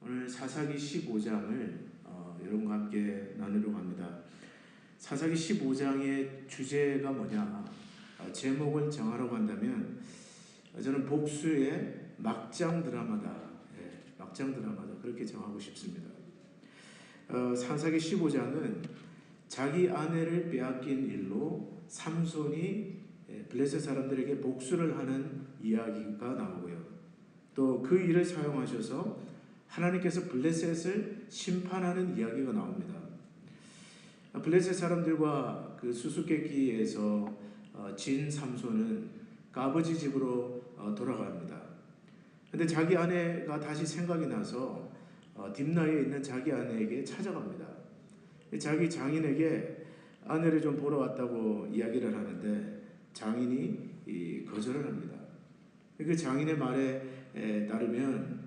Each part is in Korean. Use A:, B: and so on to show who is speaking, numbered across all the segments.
A: 오늘 사사기 15장을 여러분과 함께 나누려고 합니다. 사사기 15장의 주제가 뭐냐? 제목을 정하라고 한다면 저는 복수의 막장 드라마다. 막장 드라마다 그렇게 정하고 싶습니다. 사사기 15장은 자기 아내를 빼앗긴 일로 삼손이 블레셋 사람들에게 복수를 하는 이야기가 나오고요. 또 그 일을 사용하셔서 하나님께서 블레셋을 심판하는 이야기가 나옵니다. 블레셋 사람들과 그 수수께끼에서 진 삼손은 그 아버지 집으로 돌아갑니다. 그런데 자기 아내가 다시 생각이 나서 딥나에 있는 자기 아내에게 찾아갑니다. 자기 장인에게 아내를 좀 보러 왔다고 이야기를 하는데 장인이 거절을 합니다. 그 장인의 말에 따르면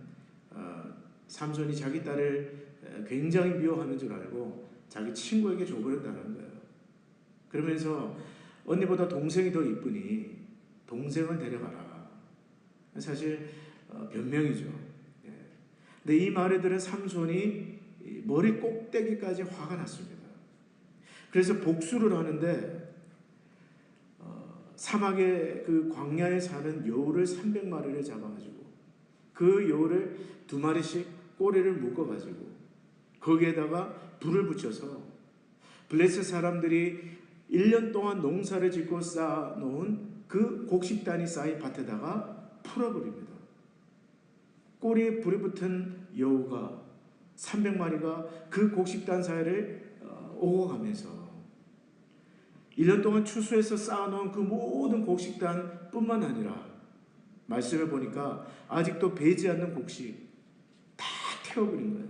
A: 삼손이 자기 딸을 굉장히 미워하는 줄 알고 자기 친구에게 줘버린다는 거예요. 그러면서 언니보다 동생이 더 이쁘니 동생을 데려가라. 사실 변명이죠. 근데 이 말에 들은 삼손이 머리 꼭대기까지 화가 났습니다. 그래서 복수를 하는데 사막의 그 광야에 사는 여우를 300마리를 잡아가지고 그 여우를 2마리씩 꼬리를 묶어가지고 거기에다가 불을 붙여서 블레셋 사람들이 1년 동안 농사를 짓고 쌓아놓은 그 곡식단이 쌓인 밭에다가 풀어버립니다. 꼬리에 불이 붙은 여우가 300마리가 그 곡식단 사이를 오고 가면서 1년 동안 추수해서 쌓아놓은 그 모든 곡식단 뿐만 아니라 말씀을 보니까 아직도 배지 않는 곡식 다 태워버린 거예요.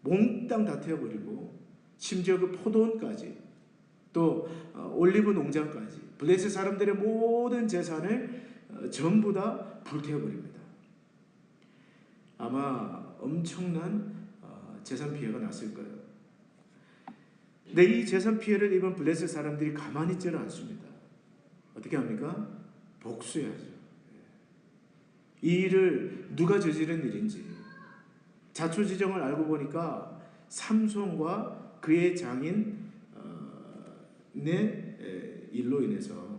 A: 몽땅 다 태워버리고 심지어 그 포도원까지 또 올리브 농장까지 블레셋 사람들의 모든 재산을 전부 다 불태워버립니다. 아마 엄청난 재산 피해가 났을 거예요. 근데 이 재산 피해를 입은 블레셋 사람들이 가만히 있지는 않습니다. 어떻게 합니까? 복수해야죠. 이 일을 누가 저지른 일인지 자초지종을 알고 보니까 삼손과 그의 장인의 일로 인해서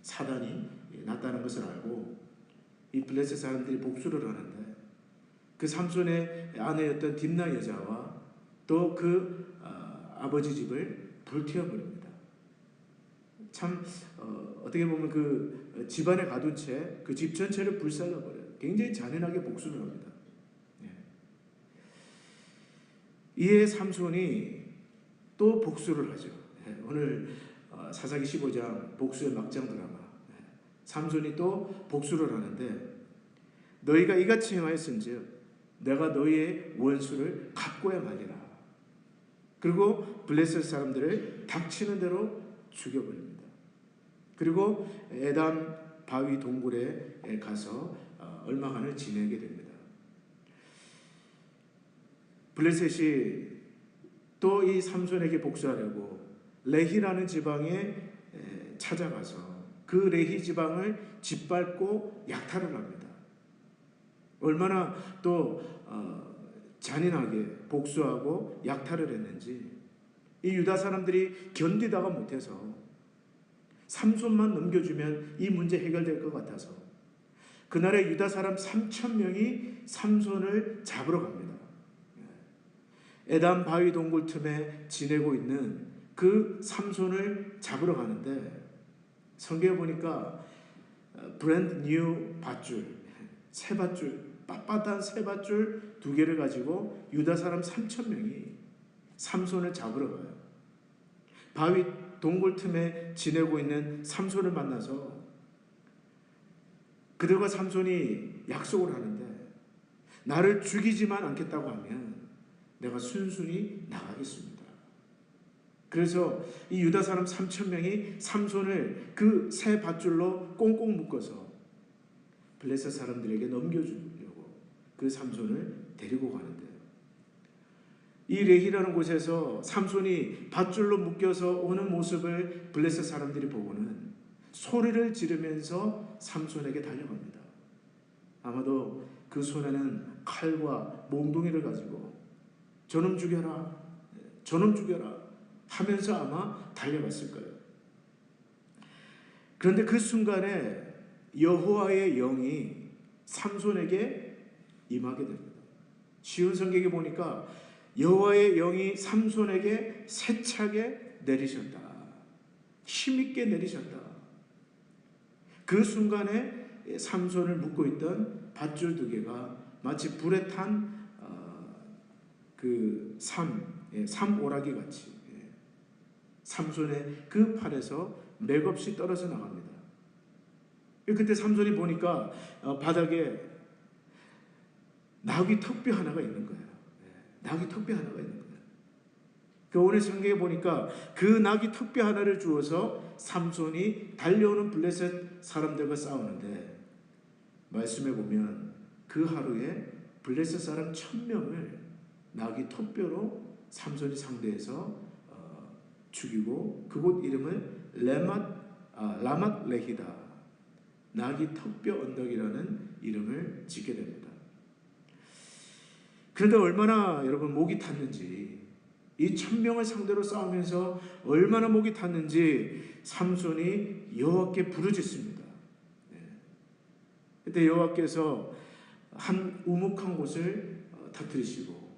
A: 사단이 났다는 것을 알고 이 블레셋 사람들이 복수를 하는데 그 삼손의 아내였던 딥나 여자와 또 그 아버지 집을 불태워버립니다. 참 어떻게 보면 그 집안에 가둔 채 그 집 전체를 불살라버려요. 굉장히 잔인하게 복수를 합니다. 이에 삼손이 또 복수를 하죠. 오늘 사사기 15장 복수의 막장 드라마. 삼손이 또 복수를 하는데 너희가 이같이 행하였은즉 내가 너희의 원수를 갚고야 말리라. 그리고 블레셋 사람들을 닥치는 대로 죽여버립니다. 그리고 에담 바위 동굴에 가서 얼마간을 지내게 됩니다. 블레셋이 또 이 삼손에게 복수하려고 레히라는 지방에 찾아가서 그 레히 지방을 짓밟고 약탈을 합니다. 얼마나 또 잔인하게 복수하고 약탈을 했는지 이 유다 사람들이 견디다가 못해서 삼손만 넘겨주면 이 문제 해결될 것 같아서 그날에 유다 사람 3,000명이 삼손을 잡으러 갑니다. 에담 바위 동굴 틈에 지내고 있는 그 삼손을 잡으러 가는데 성경에 보니까 브랜드 뉴 밧줄, 새 밧줄, 빳빳한 새 밧줄 2개를 가지고 유다 사람 3,000명이 삼손을 잡으러 가요. 바위 동굴 틈에 지내고 있는 삼손을 만나서 그들과 삼손이 약속을 하는데 나를 죽이지만 않겠다고 하면 내가 순순히 나가겠습니다. 그래서 이 유다 사람 3,000명이 삼손을 그 새 밧줄로 꽁꽁 묶어서 블레셋 사람들에게 넘겨주려고 그 삼손을 데리고 가는데요. 이 레히라는 곳에서 삼손이 밧줄로 묶여서 오는 모습을 블레셋 사람들이 보고는 소리를 지르면서 삼손에게 달려갑니다. 아마도 그 그 손에는 칼과 몽둥이를 가지고 저놈 죽여라, 저놈 죽여라 하면서 아마 달려갔을 거예요. 그런데 그 순간에 여호와의 영이 삼손에게 임하게 됩니다. 쉬운 성경에 보니까 여호와의 영이 삼손에게 세차게 내리셨다. 힘있게 내리셨다. 그 순간에 삼손을 묶고 있던 밧줄 2개가 마치 불에 탄 그 삼오라기 같이 삼손의 그 팔에서 맥없이 떨어져 나갑니다. 그때 삼손이 보니까 바닥에 나귀 턱뼈 하나가 있는 거예요. 나귀 턱뼈 하나가 있는 거예요. 그 오늘 성경에 보니까 그 나귀 턱뼈 하나를 주어서 삼손이 달려오는 블레셋 사람들과 싸우는데, 말씀해 보면 그 하루에 블레셋 사람 1000명을 나귀 턱뼈로 삼손이 상대해서 죽이고 그곳 이름을 라맛 레히다, 나귀 턱뼈 언덕이라는 이름을 짓게 됩니다. 그런데 얼마나 여러분 목이 탔는지, 이 1000명을 상대로 싸우면서 얼마나 목이 탔는지 삼손이 여호와께 부르짖습니다. 그때 여호와께서 한 우묵한 곳을 터뜨리시고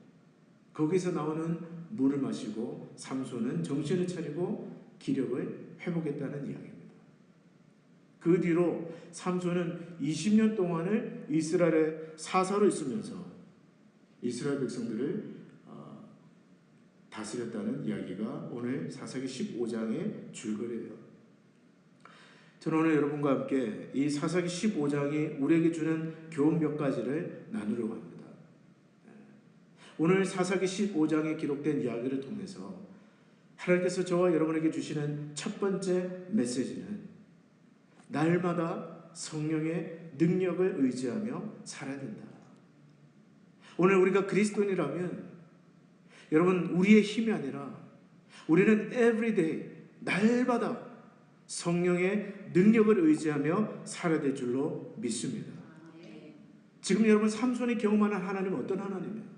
A: 거기서 나오는 물을 마시고 삼손은 정신을 차리고 기력을 회복했다는 이야기입니다. 그 뒤로 삼손은 20년 동안을 이스라엘의 사사로 있으면서 이스라엘 백성들을 다스렸다는 이야기가 오늘 사사기 15장의 줄거리예요. 저는 오늘 여러분과 함께 이 사사기 15장이 우리에게 주는 교훈 몇 가지를 나누려고 합니다. 오늘 사사기 15장에 기록된 이야기를 통해서 하나님께서 저와 여러분에게 주시는 첫 번째 메시지는 날마다 성령의 능력을 의지하며 살아야 된다. 오늘 우리가 그리스도인이라면 여러분, 우리의 힘이 아니라 우리는 everyday, 날마다 성령의 능력을 의지하며 살아야 될 줄로 믿습니다. 지금 여러분 삼손이 경험하는 하나님은 어떤 하나님이에요?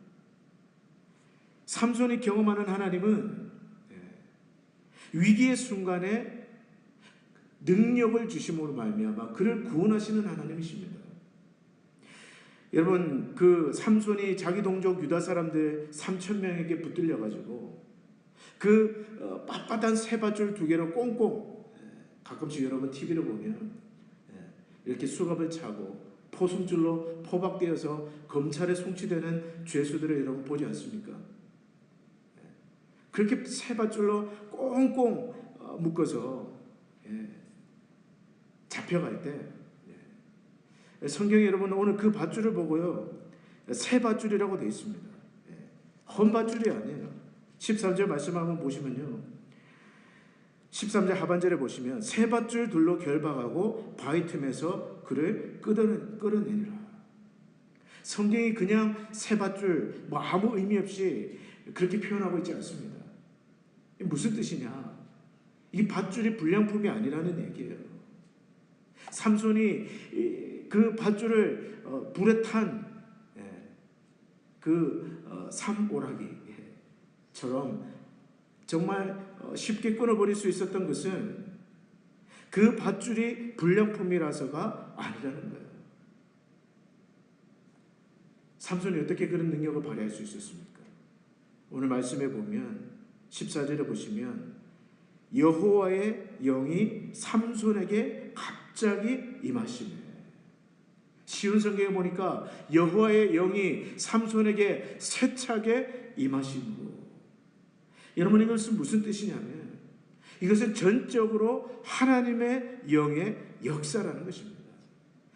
A: 삼손이 경험하는 하나님은 위기의 순간에 능력을 주심으로 말미암아 그를 구원하시는 하나님이십니다. 여러분, 그 삼손이 자기 동족 유다 사람들 3000명에게 붙들려 가지고 그 빳빳한 쇠밧줄 2개로 꽁꽁, 가끔씩 여러분 TV를 보면 이렇게 수갑을 차고 포승줄로 포박되어서 검찰에 송치되는 죄수들을 여러분 보지 않습니까? 그렇게 쇠밧줄로 꽁꽁 묶어서 잡혀갈 때 성경이 여러분 오늘 그 밧줄을 보고요, 쇠밧줄이라고 되어 있습니다. 헌밧줄이 아니에요. 13절 말씀 한번 보시면요, 13절 하반절에 보시면 쇠밧줄 둘로 결박하고 바위 틈에서 그를 끌어내니라. 성경이 그냥 쇠밧줄 아무 의미 없이 그렇게 표현하고 있지 않습니다. 무슨 뜻이냐? 이 밧줄이 불량품이 아니라는 얘기예요. 삼손이 그 밧줄을 불에 탄 그 삼오라기처럼 정말 쉽게 끊어버릴 수 있었던 것은 그 밧줄이 불량품이라서가 아니라는 거예요. 삼손이 어떻게 그런 능력을 발휘할 수 있었습니까? 오늘 말씀해 보면 14절에 보시면 여호와의 영이 삼손에게 갑자기 임하시네. 쉬운 성경에 보니까 여호와의 영이 삼손에게 세차게 임하심으로. 여러분, 이것은 무슨 뜻이냐면 이것은 전적으로 하나님의 영의 역사라는 것입니다.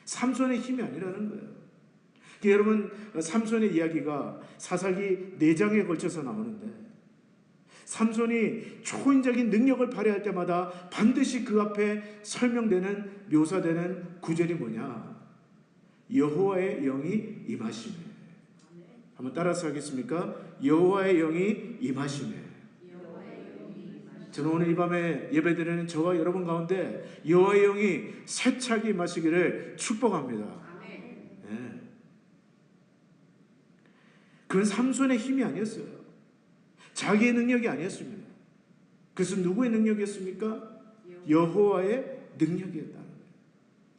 A: 삼손의 힘이 아니라는 거예요. 여러분, 삼손의 이야기가 사사기 4장에 걸쳐서 나오는데 삼손이 초인적인 능력을 발휘할 때마다 반드시 그 앞에 설명되는, 묘사되는 구절이 뭐냐? 여호와의 영이 임하시네. 한번 따라서 하겠습니까? 여호와의 영이 임하시네. 저는 오늘 이 밤에 예배드리는 저와 여러분 가운데 여호와의 영이 세차게 임하시기를 축복합니다. 네. 그건 삼손의 힘이 아니었어요. 자기의 능력이 아니었습니다. 그것은 누구의 능력이었습니까? 여호와의 능력이었다는 거예요.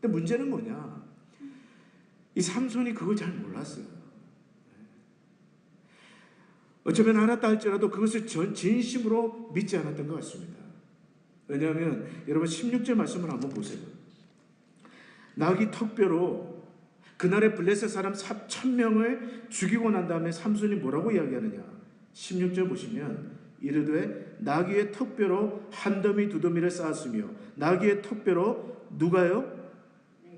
A: 근데 문제는 뭐냐? 이 삼손이 그걸 잘 몰랐어요. 어쩌면 알았다 할지라도 그것을 진심으로 믿지 않았던 것 같습니다. 왜냐하면 여러분 16절 말씀을 한번 보세요. 나귀 턱뼈로 그날의 블레셋 사람 1000명을 죽이고 난 다음에 삼손이 뭐라고 이야기하느냐? 16절 보시면 이르되 나귀의 턱뼈로 한 더미 두 더미를 쌓았으며 나귀의 턱뼈로 누가요?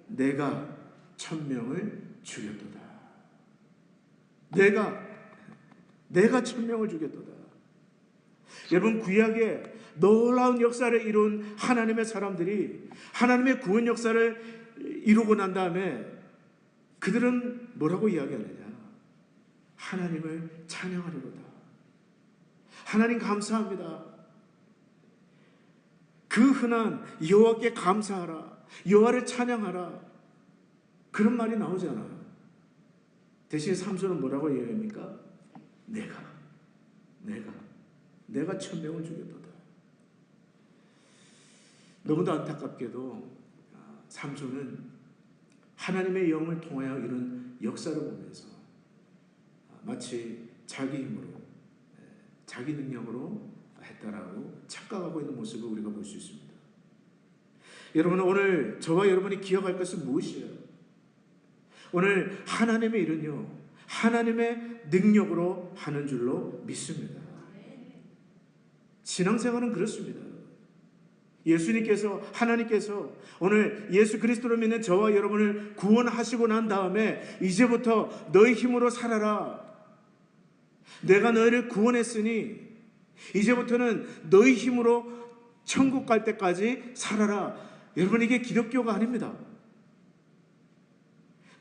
A: 내가 1000명을 죽였도다. 내가 1000명을 죽였도다. 여러분 구약에 놀라운 역사를 이룬 하나님의 사람들이 하나님의 구원 역사를 이루고 난 다음에 그들은 뭐라고 이야기하느냐? 하나님을 찬양하리로다. 하나님 감사합니다. 그 흔한 여호와께 감사하라. 여호와를 찬양하라. 그런 말이 나오잖아요. 대신 삼손은 뭐라고 이야기합니까? 내가 1000명을 죽였도다. 너무도 안타깝게도 삼손은 하나님의 영을 통하여 이룬 역사를 보면서 마치 자기 힘으로 자기 능력으로 했다라고 착각하고 있는 모습을 우리가 볼 수 있습니다. 여러분 오늘 저와 여러분이 기억할 것은 무엇이에요? 오늘 하나님의 일은요 하나님의 능력으로 하는 줄로 믿습니다. 신앙생활은 그렇습니다. 예수님께서 하나님께서 오늘 예수 그리스도로 믿는 저와 여러분을 구원하시고 난 다음에 이제부터 너희 힘으로 살아라. 내가 너희를 구원했으니 이제부터는 너희 힘으로 천국 갈 때까지 살아라. 여러분 이게 기독교가 아닙니다.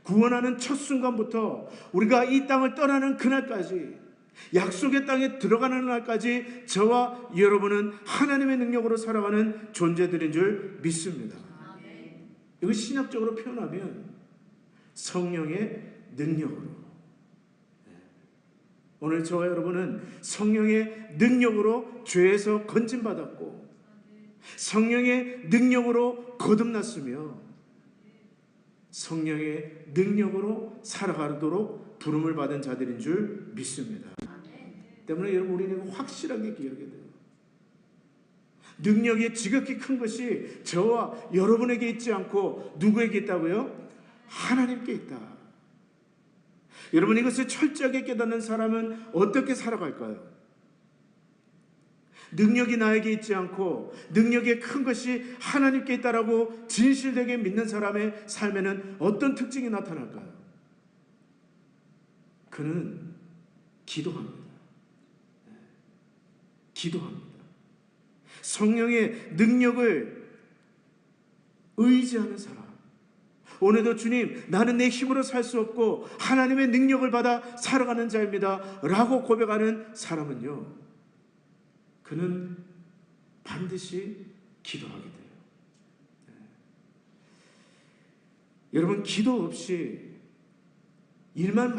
A: 구원하는 첫 순간부터 우리가 이 땅을 떠나는 그날까지 약속의 땅에 들어가는 날까지 저와 여러분은 하나님의 능력으로 살아가는 존재들인 줄 믿습니다. 이거 신학적으로 표현하면 성령의 능력으로. 오늘 저와 여러분은 성령의 능력으로 죄에서 건진받았고 성령의 능력으로 거듭났으며 성령의 능력으로 살아가도록 부름을 받은 자들인 줄 믿습니다. 때문에 여러분 우리는 확실하게 기억해야 돼요. 능력이 지극히 큰 것이 저와 여러분에게 있지 않고 누구에게 있다고요? 하나님께 있다. 여러분 이것을 철저하게 깨닫는 사람은 어떻게 살아갈까요? 능력이 나에게 있지 않고 능력이 큰 것이 하나님께 있다라고 진실되게 믿는 사람의 삶에는 어떤 특징이 나타날까요? 그는 기도합니다. 성령의 능력을 의지하는 사람. 오늘도 주님 나는 내 힘으로 살 수 없고 하나님의 능력을 받아 살아가는 자입니다 라고 고백하는 사람은요 그는 반드시 기도하게 돼요. 여러분 기도 없이 일만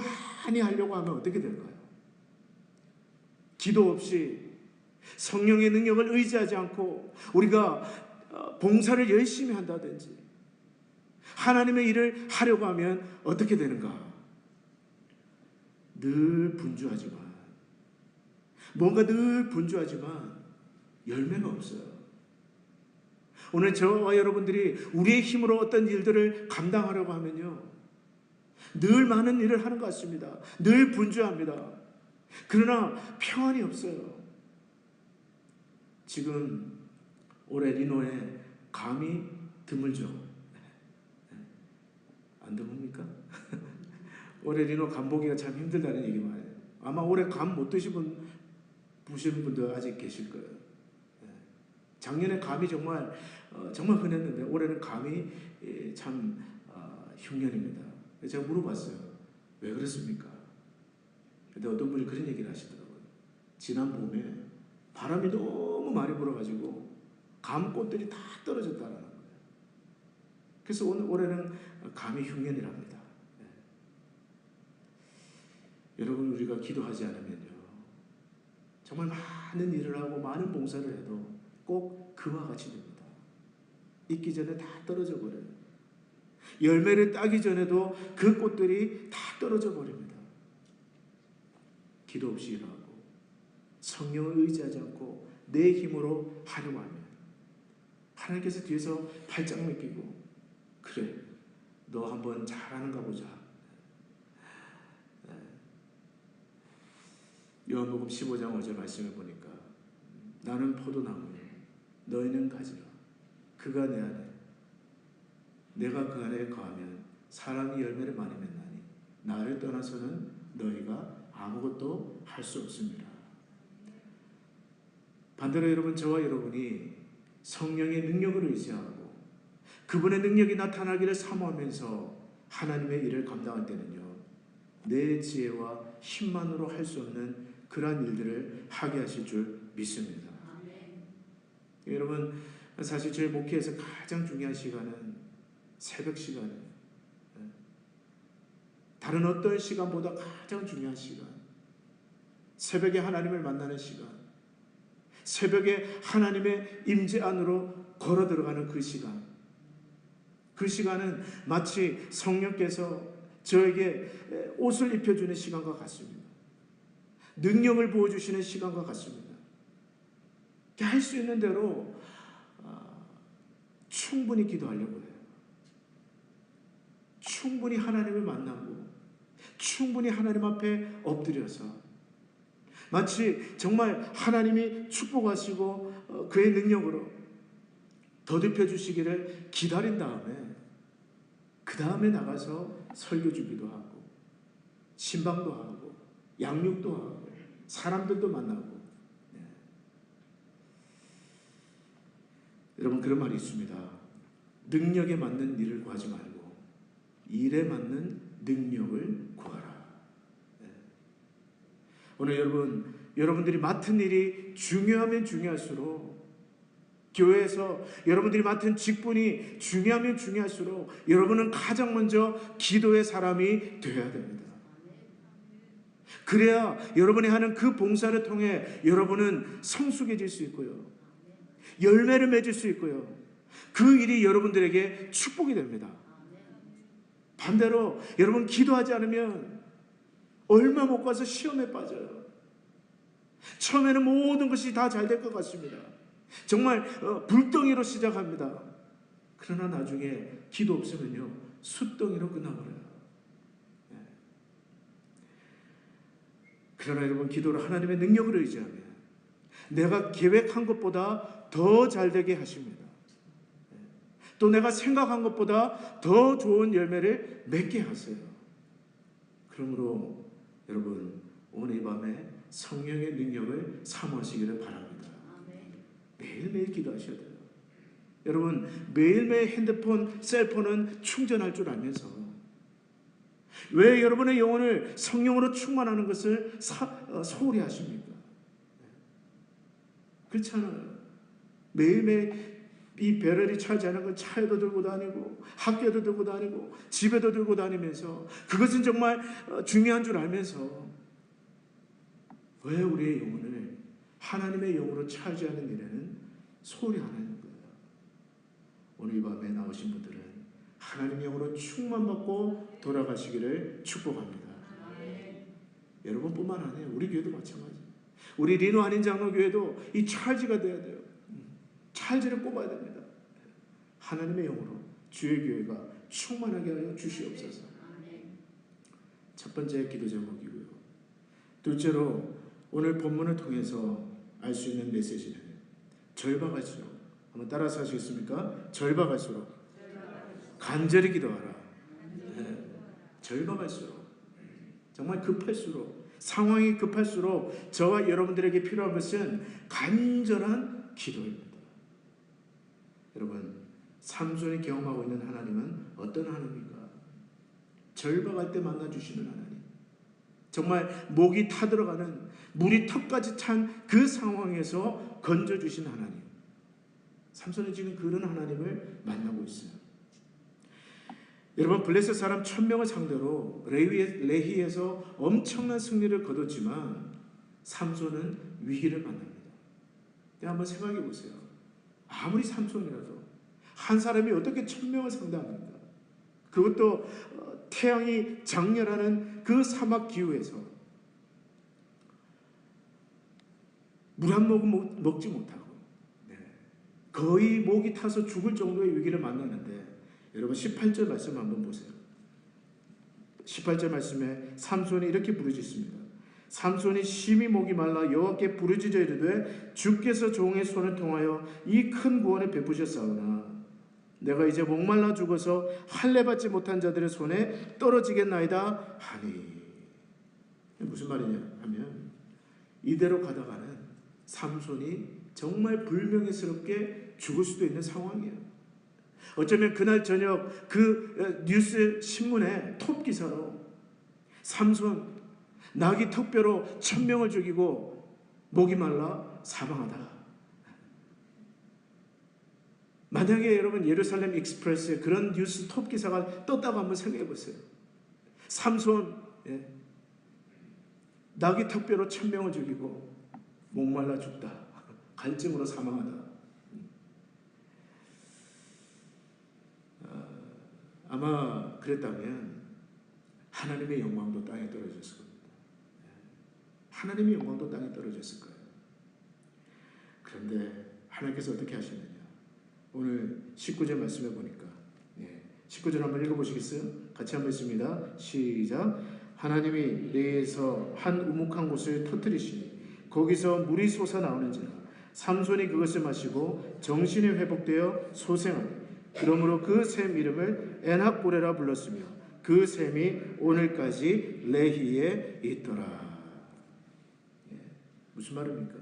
A: 많이 하려고 하면 어떻게 될까요? 기도 없이 성령의 능력을 의지하지 않고 우리가 봉사를 열심히 한다든지 하나님의 일을 하려고 하면 어떻게 되는가? 늘 분주하지만 뭔가 늘 분주하지만 열매가 없어요. 오늘 저와 여러분들이 우리의 힘으로 어떤 일들을 감당하려고 하면요 늘 많은 일을 하는 것 같습니다. 늘 분주합니다. 그러나 평안이 없어요. 지금 올해 리노에 감이 드물죠? 안 드뭅니까? 올해 리노 감 보기가 참 힘들다는 얘기 많아요. 아마 올해 감 못 드시는 분들 아직 계실 거예요. 작년에 감이 정말 흔했는데 올해는 감이 참 흉년입니다. 제가 물어봤어요. 왜 그렇습니까? 근데 어떤 분이 그런 얘기를 하시더라고요. 지난 봄에 바람이 너무 많이 불어가지고 감꽃들이 다 떨어졌다는 거예요. 그래서 올해는 감이 흉년이랍니다. 여러분, 우리가 기도하지 않으면요, 정말 많은 일을 하고 많은 봉사를 해도 꼭 그와 같이 됩니다. 익기 전에 다 떨어져 버려요. 열매를 따기 전에도 그 꽃들이 다 떨어져 버립니다. 기도 없이 일하고 성령을 의지하지 않고 내 힘으로 하려고 하면 하나님께서 뒤에서 발짝 맡기고, 그래, 너 한번 잘하는가 보자. 요한복음 15장 5절 말씀을 보니까 나는 포도나무니 너희는 가지라. 그가 내 안에 내가 그 안에 거하면 사람이 열매를 많이 맺나니 나를 떠나서는 너희가 아무것도 할 수 없습니다. 반대로 여러분, 저와 여러분이 성령의 능력을 의지하고 그분의 능력이 나타나기를 사모하면서 하나님의 일을 감당할 때는요, 내 지혜와 힘만으로 할 수 없는 그러한 일들을 하게 하실 줄 믿습니다. 여러분, 사실 저희 목회에서 가장 중요한 시간은 새벽 시간이에요. 다른 어떤 시간보다 가장 중요한 시간, 새벽에 하나님을 만나는 시간, 새벽에 하나님의 임재 안으로 걸어 들어가는 그 시간, 그 시간은 마치 성령께서 저에게 옷을 입혀주는 시간과 같습니다. 능력을 부어주시는 시간과 같습니다. 할 수 있는 대로 충분히 기도하려고 해요. 충분히 하나님을 만나고 충분히 하나님 앞에 엎드려서 마치 정말 하나님이 축복하시고 그의 능력으로 더듬혀 주시기를 기다린 다음에 그 다음에 나가서 설교 주기도 하고 신방도 하고 양육도 하고 사람들도 만나고. 여러분, 그런 말이 있습니다. 능력에 맞는 일을 구하지 말고 일에 맞는 능력을 구하라. 오늘 여러분들이 맡은 일이 중요하면 중요할수록, 교회에서 여러분들이 맡은 직분이 중요하면 중요할수록 여러분은 가장 먼저 기도의 사람이 되어야 됩니다. 그래야 여러분이 하는 그 봉사를 통해 여러분은 성숙해질 수 있고요, 열매를 맺을 수 있고요, 그 일이 여러분들에게 축복이 됩니다. 반대로 여러분, 기도하지 않으면 얼마 못 가서 시험에 빠져요. 처음에는 모든 것이 다 잘 될 것 같습니다. 정말 불덩이로 시작합니다. 그러나 나중에 기도 없으면요, 숫덩이로 끝나버려요. 그러나 여러분, 기도로 하나님의 능력을 의지하면 내가 계획한 것보다 더 잘되게 하십니다. 또 내가 생각한 것보다 더 좋은 열매를 맺게 하세요. 그러므로 여러분, 오늘 이 밤에 성령의 능력을 사모하시기를 바랍니다. 매일매일 기도하셔야 돼요. 여러분, 매일매일 핸드폰, 셀폰은 충전할 줄 알면서 왜 여러분의 영혼을 성령으로 충만하는 것을 소홀히 하십니까? 그렇잖아요. 매일매일 이 배럴이 차지 않은 건 차에도 들고 다니고 학교에도 들고 다니고 집에도 들고 다니면서 그것은 정말 중요한 줄 알면서 왜 우리의 영혼을 하나님의 영으로 차지하는 일에는 소홀히 안 하는 거예요. 오늘 이 밤에 나오신 분들은 하나님의 영으로 충만받고 돌아가시기를 축복합니다. 여러분뿐만 아니에요. 우리 교회도 마찬가지예요. 우리 리노 한인 장로교회도 이 찰지가 돼야 돼요. 찰지를 뽑아야 됩니다. 하나님의 영으로 주의 교회가 충만하게 하여 주시옵소서. 첫 번째 기도 제목이고요. 둘째로 오늘 본문을 통해서 알 수 있는 메시지는 절과 갈수록, 한번 따라서 하시겠습니까? 절과 갈수록 간절히 기도하라. 절과 갈수록, 정말 급할수록, 상황이 급할수록 저와 여러분들에게 필요한 것은 간절한 기도입니다. 여러분, 삼손이 경험하고 있는 하나님은 어떤 하나님입니까? 절박할 때 만나주시는 하나님, 정말 목이 타들어가는, 물이 턱까지 찬 그 상황에서 건져주신 하나님. 삼손은 지금 그런 하나님을 만나고 있어요. 여러분 블레셋 사람 1000명을 상대로 레히에서 엄청난 승리를 거뒀지만 삼손은 위기를 만납니다. 한번 생각해 보세요. 아무리 삼손이라도 한 사람이 어떻게 1000명을 상대합니까? 그것도 태양이 장렬하는 그 사막 기후에서 물 한 모금 먹지 못하고 거의 목이 타서 죽을 정도의 위기를 만났는데 여러분 18절 말씀 한번 보세요. 18절 말씀에 삼손이 이렇게 부르짖습니다. 삼손이 심히 목이 말라 여호와께 부르짖어 이르되 주께서 종의 손을 통하여 이 큰 구원을 베푸셨사오나 내가 이제 목말라 죽어서 할례 받지 못한 자들의 손에 떨어지겠나이다 하니. 무슨 말이냐 하면 이대로 가다가는 삼손이 정말 불명예스럽게 죽을 수도 있는 상황이에요. 어쩌면 그날 저녁 그 뉴스 신문에 톱 기사로 삼손 나귀 턱뼈로 1000명을 죽이고 목이 말라 사망하다. 만약에 여러분 예루살렘 익스프레스에 그런 뉴스 톱 기사가 떴다고 한번 생각해 보세요. 삼손 나귀 턱뼈로 1000명을 죽이고 목말라 죽다. 갈증으로 사망하다. 아마 그랬다면 하나님의 영광도 땅에 떨어졌을 겁니다. 하나님의 영광도 땅에 떨어졌을 거예요. 그런데 하나님께서 어떻게 하셨느냐? 오늘 19절 말씀해 보니까 19절 한번 읽어보시겠어요? 같이 한번 읽습니다. 시작. 하나님이 레에서 한 우묵한 곳을 터뜨리시니 거기서 물이 솟아나오는지라 삼손이 그것을 마시고 정신이 회복되어 소생하니 그러므로 그 샘 이름을 엔학보레라 불렀으며 그 샘이 오늘까지 레히에 있더라. 무슨 말입니까?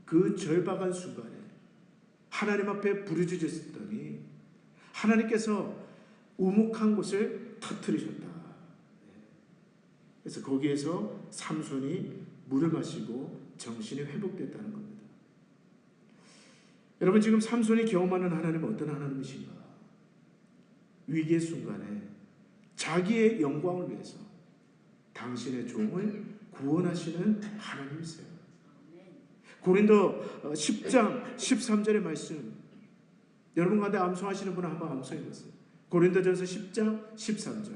A: 그 절박한 순간에 하나님 앞에 부르짖었더니 하나님께서 우묵한 곳을 터뜨리셨다. 그래서 거기에서 삼손이 물을 마시고 정신이 회복됐다는 겁니다. 여러분 지금 삼손이 경험하는 하나님은 어떤 하나님이신가? 위기의 순간에 자기의 영광을 위해서 당신의 종을 구원하시는 하나님이세요. 고린도 10장 13절의 말씀 여러분 가운데 암송하시는 분은 한번 암송해 보세요. 고린도전서 10장 13절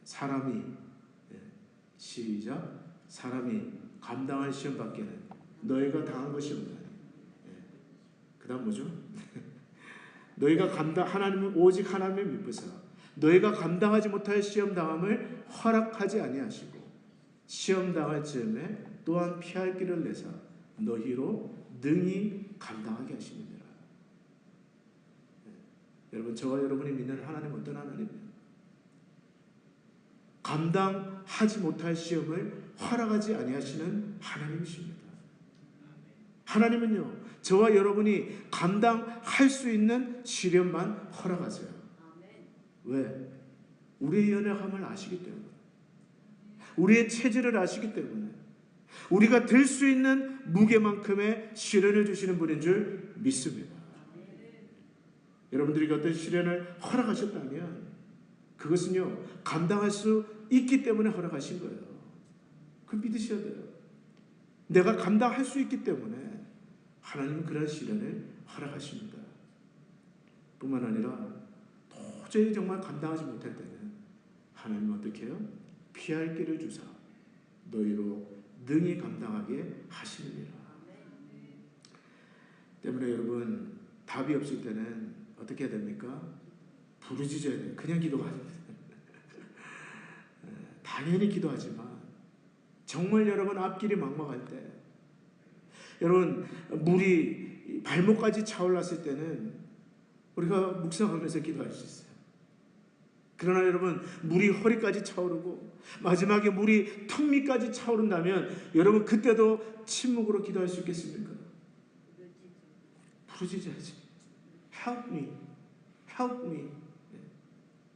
A: 사람이 시작 사람이 감당할 시험 밖에는 너희가 당한 것이 없나니 그 다음 뭐죠? 너희가 하나님은 오직 하나님을 믿으사 너희가 감당하지 못할 시험 당함을 허락하지 아니하시고 시험 당할 즈음에 또한 피할 길을 내사 너희로 능히 감당하게 하시느니라. 여러분 저와 여러분이 믿는 하나님은 어떤 하나님이에요? 감당하지 못할 시험을 허락하지 아니하시는 하나님이십니다. 하나님은요 저와 여러분이 감당할 수 있는 시련만 허락하세요. 왜? 우리의 연약함을 아시기 때문에 우리의 체질을 아시기 때문에 우리가 들 수 있는 무게만큼의 시련을 주시는 분인 줄 믿습니다. 여러분들에게 어떤 시련을 허락하셨다면 그것은요 감당할 수 있기 때문에 허락하신 거예요. 그 믿으셔야 돼요. 내가 감당할 수 있기 때문에 하나님은 그런 시련을 허락하십니다. 뿐만 아니라 도저히 정말 감당하지 못할 때는 하나님은 어떻게 해요? 피할 길을 주사 너희로 능히 감당하게 하시느니라. 때문에 여러분 답이 없을 때는 어떻게 해야 됩니까? 부르짖어야 돼요. 그냥 기도가 아닙니다. 당연히 기도하지만 정말 여러분 앞길이 막막할 때 여러분 물이 발목까지 차올랐을 때는 우리가 묵상하면서 기도할 수 있어요. 그러나 여러분 물이 허리까지 차오르고 마지막에 물이 턱 밑까지 차오른다면 여러분 그때도 침묵으로 기도할 수 있겠습니까? 부르짖어야지. Help me. Help me.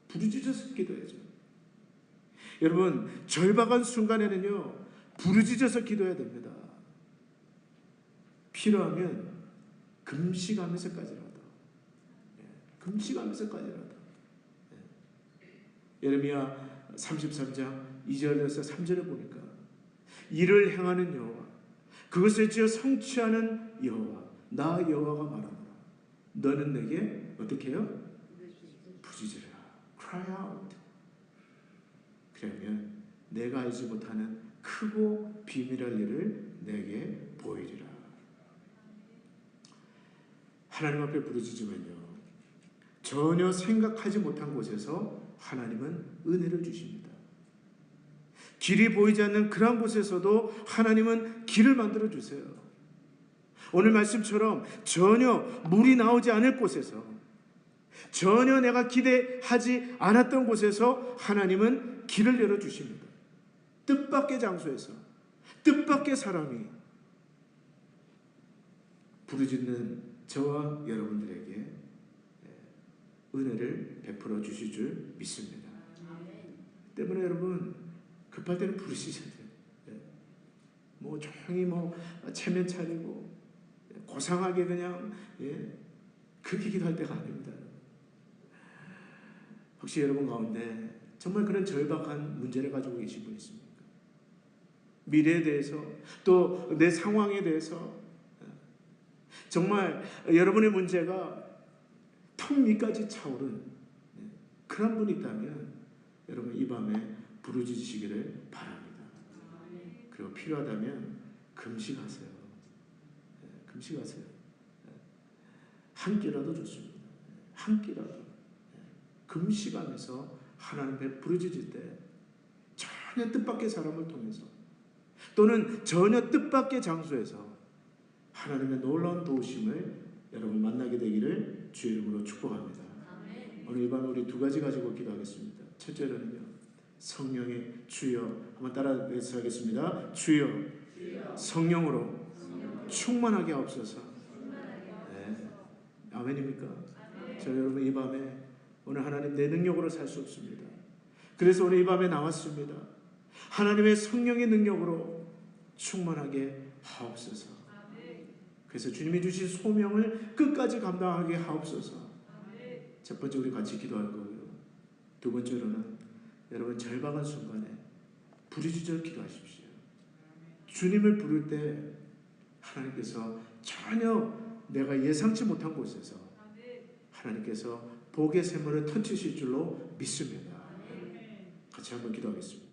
A: 부르짖어서 기도해야죠. 여러분 절박한 순간에는요 부르짖어서 기도해야 됩니다. 필요하면 금식하면서까지라도 금식하면서까지라도 예레미야 33장 2절에서 3절에 보니까 이를 행하는 여호와, 그것을 지어 성취하는 여호와, 나 여호와가 말하노라. 너는 내게 어떻게 해요? 부르짖으라. Cry out. 그러면 내가 알지 못하는 크고 비밀할 일을 내게 보이리라. 하나님 앞에 부르짖으면요, 전혀 생각하지 못한 곳에서 하나님은 은혜를 주십니다. 길이 보이지 않는 그런 곳에서도 하나님은 길을 만들어 주세요. 오늘 말씀처럼 전혀 물이 나오지 않을 곳에서, 전혀 내가 기대하지 않았던 곳에서 하나님은 길을 열어 주십니다. 뜻밖의 장소에서, 뜻밖의 사람이 부르짖는 저와 여러분들에게 은혜를 베풀어 주실 줄 믿습니다. 때문에 여러분, 급할 때는 부르시셔야 돼요. 뭐 조용히 체면 차리고 고상하게 그냥 그렇게 기도할 때가 아닙니다. 혹시 여러분 가운데 정말 그런 절박한 문제를 가지고 계신 분 있습니까? 미래에 대해서, 또 내 상황에 대해서 정말 여러분의 문제가 턱 밑까지 차오른 그런 분이 있다면 여러분 이 밤에 부르짖으시기를 바랍니다. 그리고 필요하다면 금식하세요. 금식하세요. 한 끼라도 좋습니다. 한 끼라도 금식하면서 하나님 앞에 부르짖을 때 전혀 뜻밖의 사람을 통해서, 또는 전혀 뜻밖의 장소에서 하나님의 놀라운 도우심을 여러분 만나게 되기를 주의 이름으로 축복합니다. 오늘 이 밤에 우리 두 가지 가지고 기도하겠습니다. 첫째로는요, 성령의 주여, 한번 따라 외치겠습니다. 주여, 성령으로 충만하게 하옵소서. 네. 아멘입니까? 저 여러분 이 밤에 오늘 하나님 내 능력으로 살 수 없습니다. 그래서 오늘 이 밤에 나왔습니다. 하나님의 성령의 능력으로 충만하게 하옵소서. 그래서 주님이 주신 소명을 끝까지 감당하게 하옵소서. 첫 번째 우리 같이 기도할 거고요. 두 번째로는 여러분 절박한 순간에 부르짖어 기도하십시오. 주님을 부를 때 하나님께서 전혀 내가 예상치 못한 곳에서 하나님께서 복의 샘물을 터치실 줄로 믿습니다. 같이 한번 기도하겠습니다.